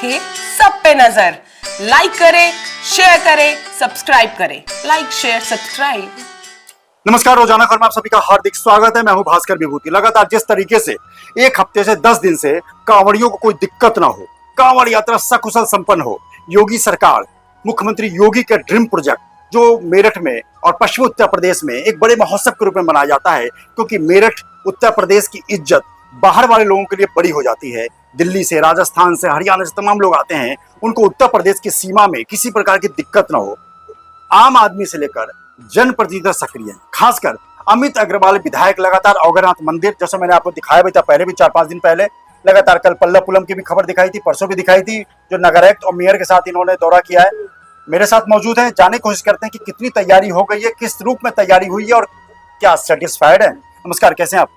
रखे सब पे नजर। लाइक करें, शेयर करें, सब्सक्राइब करें। Like, share, subscribe. नमस्कार, रोजाना खबर में आप सभी का हार्दिक स्वागत है। मैं हूं भास्कर विभूति। लगातार जिस तरीके से एक हफ्ते से 10 दिन से कांवड़ियों को कोई दिक्कत ना हो, कांवड़ यात्रा सकुशल संपन्न हो, योगी सरकार, मुख्यमंत्री योगी का ड्रीम प्रोजेक्ट जो मेरठ में और पश्चिमी उत्तर प्रदेश में एक बड़े महोत्सव के रूप में मनाया जाता है, क्योंकि मेरठ उत्तर प्रदेश की इज्जत बाहर वाले लोगों के लिए बड़ी हो जाती है। दिल्ली से, राजस्थान से, हरियाणा से तमाम लोग आते हैं। उनको उत्तर प्रदेश की सीमा में किसी प्रकार की दिक्कत ना हो। आम आदमी से लेकर जनप्रतिनिधि सक्रिय हैं। खासकर अमित अग्रवाल विधायक लगातार औगरनाथ मंदिर, जैसे मैंने आपको दिखाया भी था पहले भी 4-5 दिन पहले, लगातार कल पल्लवपुरम की भी खबर दिखाई थी, परसों भी दिखाई थी, जो नगर आयुक्त और मेयर के साथ इन्होंने दौरा किया है। मेरे साथ मौजूद हैं, जानने की कोशिश करते हैं कि कितनी तैयारी हो गई है, किस रूप में तैयारी हुई है और क्या सेटिस्फाइड है। नमस्कार, कैसे हैं आप?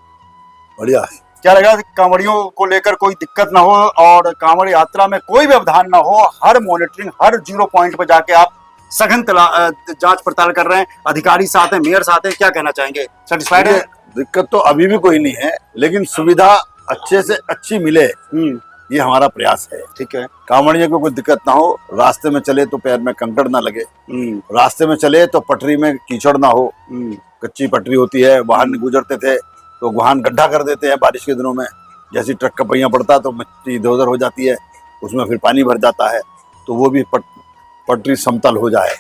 बढ़िया है। क्या लगा कांवड़ियों को लेकर कोई दिक्कत ना हो और कांवड़ यात्रा में कोई व्यवधान ना हो, हर मॉनिटरिंग, हर 0 पॉइंट पर जाके आप सघन जांच पड़ताल कर रहे हैं, अधिकारी साथ हैं, मेयर साथ हैं, क्या कहना चाहेंगे? सेटिस्फाइड है? दिक्कत तो अभी भी कोई नहीं है, लेकिन सुविधा अच्छे से अच्छी मिले, ये हमारा प्रयास है। ठीक है। कांवड़ियों को कोई दिक्कत ना हो, रास्ते में चले तो पैर में कंकड़ ना लगे, रास्ते में चले तो पटरी में कीचड़ ना हो। कच्ची पटरी होती है, वाहन गुजरते थे तो वाहन गड्ढा कर देते हैं बारिश के दिनों में, जैसी ट्रक का पहिया पड़ता तो मिट्टी इधर उधर हो जाती है, उसमें फिर पानी भर जाता है, तो वो भी पटरी समतल हो जाए,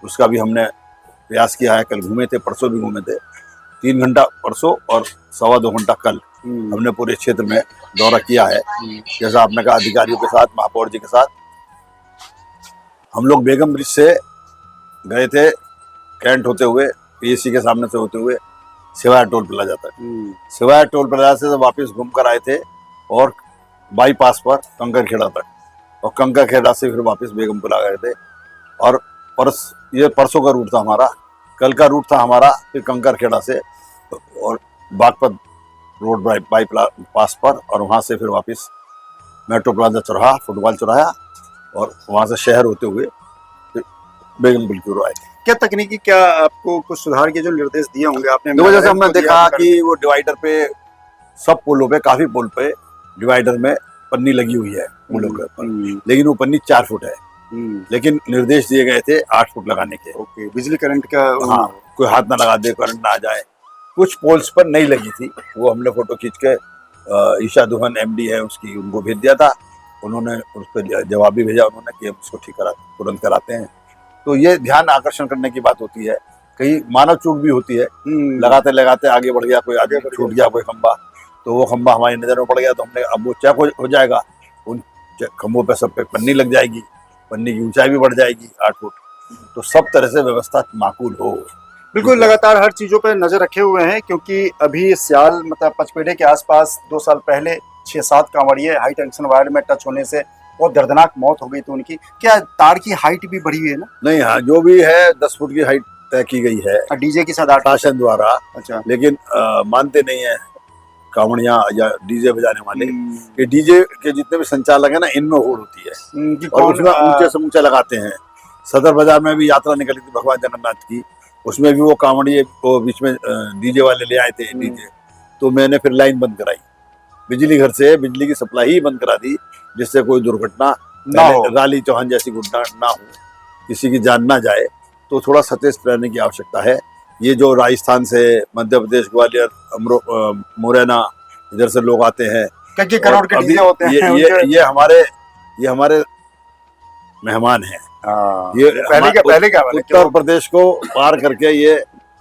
उसका भी हमने प्रयास किया है। कल घूमे थे, परसों भी घूमे थे, 3 घंटा परसों और 2.25 घंटा कल हमने पूरे क्षेत्र में दौरा किया है। जैसा आपने कहा, अधिकारियों के साथ, महापौर जी के साथ हम लोग बेगम ब्रिज से गए थे, कैंट होते हुए, पीएससी के सामने से होते हुए सिवाया टोल प्लाजा तक। सिवाया टोल प्लाजा से वापस घूम कर आए थे और बाईपास पर कंकरखेड़ा तक, और कंकरखेड़ा से फिर वापस बेगमपुर आ गए थे। और ये परसों का रूट था हमारा। कल का रूट था हमारा फिर कंकरखेड़ा से और बागपत रोड बाईपास पर, और वहाँ से फिर वापस मेट्रो प्लाजा चौराहा, फुटबॉल चौराहा, और वहाँ से शहर होते हुए फिर बेगमपुर की ओर आए थे। क्या तकनीकी, क्या आपको कुछ सुधार के जो निर्देश दिए होंगे आपने? दो वजह से हमने देखा कि वो डिवाइडर पे, सब पुलों पे, काफी पुल पे डिवाइडर में पन्नी लगी हुई है पुलों के ऊपर, लेकिन वो पन्नी 4 फुट है, लेकिन निर्देश दिए गए थे 8 फुट लगाने के। ओके। बिजली करंट का? हाँ, कोई हाथ ना लगा दे, करंट ना आ जाए। कुछ पोल्स पर नहीं लगी थी, वो हमने फोटो खींच के ईशा दुहन एमडी है उसकी, उनको भेज दिया था। उन्होंने उस पर जवाब भी भेजा उन्होंने कि हम उसको ठीक तुरंत कराते हैं। तो ये ध्यान आकर्षण करने की बात होती है, कहीं मानव चूक भी होती है, लगाते लगाते आगे बढ़ गया, कोई आगे छूट गया कोई खंबा, तो वो खंबा हमारी नजर में पड़ गया, तो हमने अब वो चेक हो जाएगा, उन खंभों पे सब पे पन्नी लग जाएगी, पन्नी की ऊंचाई भी बढ़ जाएगी 8 फुट, तो सब तरह से व्यवस्था माकूल हो। बिल्कुल, लगातार हर चीजों पे नजर रखे हुए हैं, क्योंकि अभी सियाल मतलब पचपेड़े के आसपास 2 साल पहले 6-7 कांवड़िए हाई टेंशन वायर में टच होने से बहुत दर्दनाक मौत हो गई थी उनकी। क्या तार की हाइट भी बढ़ी हुई है ना? नहीं, हाँ, जो भी है 10 फुट की हाइट तय की गई है डीजे के साथ शासन द्वारा। अच्छा। लेकिन मानते नहीं है कांवड़ियां या डीजे बजाने वाले। ये डीजे के जितने भी संचालक है ना, इनमें होड़ होती है और उसमें ऊंचे से ऊंचे लगाते हैं। सदर बाजार में भी यात्रा निकली थी भगवान जगन्नाथ की, उसमें भी वो कांवड़िए वो बीच में डीजे वाले ले आए थे डीजे, तो मैंने फिर लाइन बंद कराई, बिजली घर से बिजली की सप्लाई ही बंद करा दी, जिससे कोई दुर्घटना ना हो, राली चौहान जैसी घटना ना हो, किसी की जान ना जाए। तो थोड़ा सचेत रहने की आवश्यकता है। ये जो राजस्थान से, मध्य प्रदेश, ग्वालियर, मुरैना, इधर से लोग आते हैं, क्या करोड़ के डीजे होते हैं, ये हमारे मेहमान हैं। ये पहले क्या उत्तर प्रदेश को पार करके ये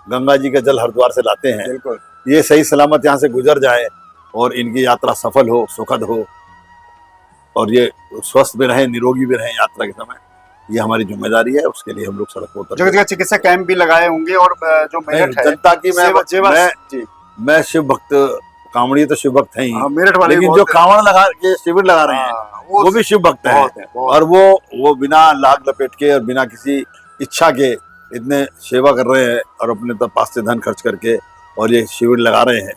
गंगा जी का जल हरिद्वार से लाते हैं। बिल्कुल। ये सही सलामत यहाँ से गुजर जाए और इनकी यात्रा सफल हो, सुखद हो, और ये स्वस्थ भी रहे, निरोगी भी रहे यात्रा के समय, ये हमारी जिम्मेदारी है। उसके लिए हम लोग सड़क पर उतर जगह चिकित्सा कैंप भी लगाए होंगे, और जो मेरठ है जनता की, मैं शिव भक्त, कांवड़िए तो शिव भक्त हैं ही, मेरठ वाले, लेकिन जो कांवड़ लगा के शिविर लगा रहे हैं वो भी शिव भक्त हैं, और वो बिना लाग लपेट के और बिना किसी इच्छा के इतने सेवा कर रहे हैं और अपने पास से धन खर्च करके और ये शिविर लगा रहे हैं।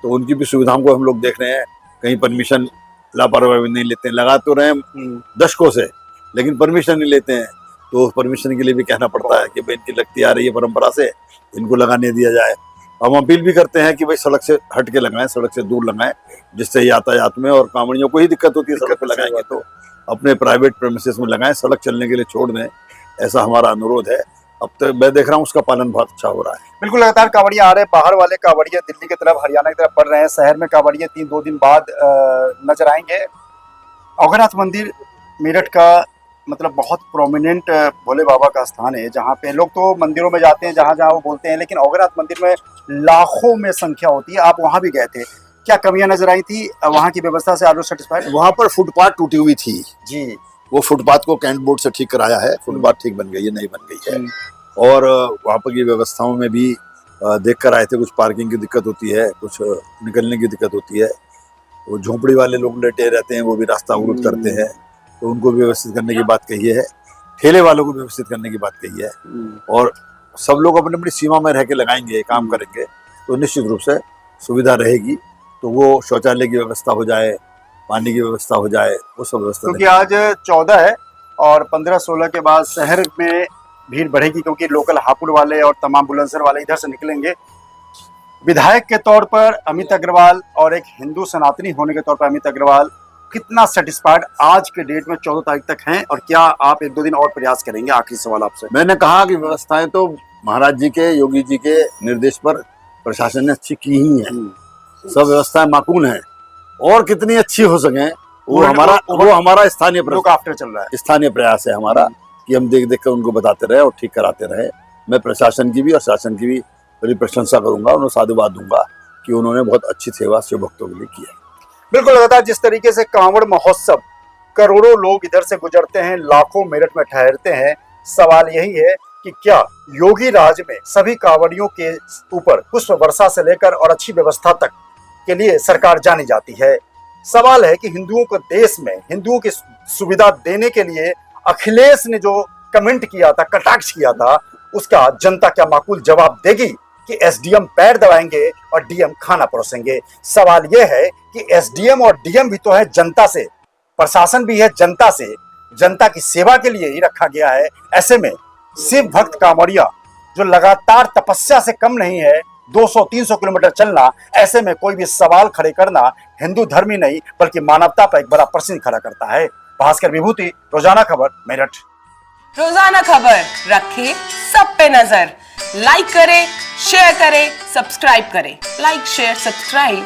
तो उनकी भी सुविधाओं को हम लोग देख रहे हैं। कहीं परमिशन लापरवाही नहीं लेते हैं, लगा तो रहे हैं दशकों से, लेकिन परमिशन नहीं लेते हैं। तो परमिशन के लिए भी कहना पड़ता है कि भाई इनकी लगती आ रही है परंपरा से, इनको लगाने दिया जाए। हम अपील भी करते हैं कि भाई सड़क से हट के लगाएं, सड़क से दूर लगाएं, जिससे यातायात में और कांवड़ियों को ही दिक्कत होती है। सड़क पे लगाएंगे तो अपने प्राइवेट प्रेमिसेस में लगाएं, सड़क चलने के लिए छोड़ दें, ऐसा हमारा अनुरोध है। अब तो मैं देख रहा हूँ उसका पालन बहुत अच्छा हो रहा है। बिल्कुल, लगातार कांवड़िया आ रहे हैं, बाहर वाले कांवड़िया दिल्ली की तरफ, हरियाणा की तरफ बढ़ रहे हैं। शहर में कांवड़िया 2 दिन बाद नजर आएंगे। औघनाथ मंदिर मेरठ का मतलब बहुत प्रोमिनेंट भोले बाबा का स्थान है, जहाँ पे लोग तो मंदिरों में जाते हैं जहाँ जहाँ वो बोलते हैं, लेकिन औघनाथ मंदिर में लाखों में संख्या होती है। आप वहाँ भी गए थे, क्या कमियां नजर आई थी वहाँ की व्यवस्था से? Are you satisfied? वहाँ पर फुटपाथ टूटी हुई थी जी, वो फुटपाथ को कैंट बोर्ड से ठीक कराया है, फुटपाथ ठीक बन गई है, नई बन गई है। और वहाँ पर की व्यवस्थाओं में भी देख कर आए थे, कुछ पार्किंग की दिक्कत होती है, कुछ निकलने की दिक्कत होती है। वो झोंपड़ी वाले लोग लेटे रहते हैं, वो भी रास्ता अवरुद्ध करते हैं, तो उनको भी व्यवस्थित करने की बात कही है। ठेले वालों को व्यवस्थित करने की बात कही है। और सब लोग अपनी अपनी सीमा में रह के लगाएंगे, काम करेंगे तो निश्चित रूप से सुविधा रहेगी। तो वो शौचालय की व्यवस्था हो जाए, पानी की व्यवस्था हो जाए, वो सब व्यवस्था। क्योंकि आज 14 है और 15-16 के बाद शहर में भीड़ बढ़ेगी, क्योंकि लोकल हापुड़ वाले और तमाम बुलंदशहर वाले इधर से निकलेंगे। विधायक के तौर पर अमित अग्रवाल और एक हिंदू सनातनी होने के तौर पर अमित अग्रवाल कितना सेटिस्फाइड आज के डेट में 14 तारीख तक हैं, और क्या आप 1-2 दिन और प्रयास करेंगे? आखिरी सवाल आपसे। मैंने कहा कि व्यवस्थाएं तो महाराज जी के, योगी जी के निर्देश पर प्रशासन ने अच्छी की ही है, सब व्यवस्थाएं माकूल हैं, और कितनी अच्छी हो सके वो हमारा स्थानीय आफ्टर चल रहा है, स्थानीय प्रयास है हमारा कि हम देख देख कर उनको बताते रहे और ठीक कराते रहे। मैं प्रशासन की भी और शासन की भी बड़ी प्रशंसा करूंगा, उन्हें साधुवाद दूंगा कि उन्होंने बहुत अच्छी सेवा शिव भक्तों के लिए की है। बिल्कुल, लगातार जिस तरीके से कांवड़ महोत्सव, करोड़ों लोग इधर से गुजरते हैं, लाखों मेरठ में ठहरते हैं, सवाल यही है कि क्या योगी राज में सभी कांवड़ियों के ऊपर पुष्प वर्षा से लेकर और अच्छी व्यवस्था तक के लिए सरकार जानी जाती है? सवाल है कि हिंदुओं को देश में हिंदुओं की सुविधा देने के लिए अखिलेश ने जो कमेंट किया था, कटाक्ष किया था, उसका जनता क्या माकूल जवाब देगी कि एसडीएम पैर दबाएंगे और डीएम खाना परोसेंगे? सवाल यह है कि एसडीएम और डीएम भी तो है जनता से, प्रशासन भी है जनता से, जनता की सेवा के लिए ही रखा गया है। ऐसे में शिव भक्त कांवड़िया जो लगातार तपस्या से कम नहीं है, 200-300 किलोमीटर चलना, ऐसे में कोई भी सवाल खड़े करना हिंदू धर्म ही नहीं बल्कि मानवता पर एक बड़ा प्रश्न खड़ा करता है। भास्कर विभूति, रोजाना खबर, मेरठ। रोजाना खबर रखे सब पे नजर। लाइक करें, शेयर करें, सब्सक्राइब करें। Like, share, subscribe.